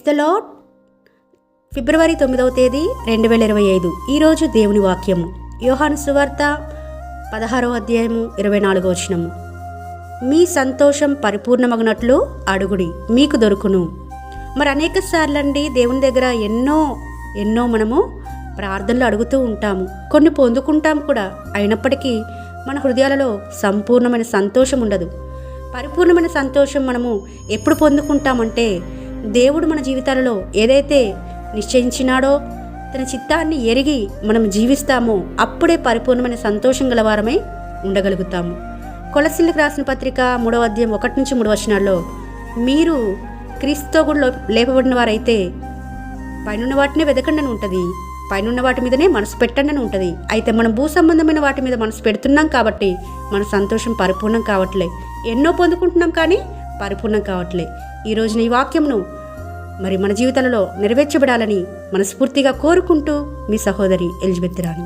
The lord. ఫిబ్రవరి 9వ తేదీ 2025. ఈరోజు దేవుని వాక్యము యోహాను సువార్త 16వ అధ్యాయము 24వ వచనము. మీ సంతోషం పరిపూర్ణమగినట్లు అడుగుడి, మీకు దొరుకును. మరి అనేక సార్లండి దేవుని దగ్గర ఎన్నో మనము ప్రార్థనలు అడుగుతూ ఉంటాము, కొన్ని పొందుకుంటాము కూడా. అయినప్పటికీ మన హృదయాలలో సంపూర్ణమైన సంతోషం ఉండదు. పరిపూర్ణమైన సంతోషం మనము ఎప్పుడు పొందుకుంటామంటే, దేవుడు మన జీవితాలలో ఏదైతే నిశ్చయించినాడో, తన చిత్తాన్ని ఎరిగి మనం జీవిస్తామో అప్పుడే పరిపూర్ణమైన సంతోషం గలవారమై ఉండగలుగుతాము. కొలస్సీలకు రాసిన పత్రిక 3వ అధ్యాయం 1-3 వచనాల్లో, మీరు క్రీస్తుతో కూడా లేపబడిన వారైతే పైనున్న వాటినే వెదకండి అని ఉంటుంది, పైనున్న వాటి మీదనే మనసు పెట్టండి అని ఉంటుంది. అయితే మనం భూ సంబంధమైన వాటి మీద మనసు పెడుతున్నాం కాబట్టి మన సంతోషం పరిపూర్ణం కావట్లే. ఎన్నో పొందుకుంటున్నాం కానీ పరిపూర్ణం కావట్లే. ఈరోజు ఈ వాక్యంను మరి మన జీవితాలలో నెరవేర్చబడాలని మనస్ఫూర్తిగా కోరుకుంటూ, మీ సహోదరి ఎలిజబెత్ రాణి.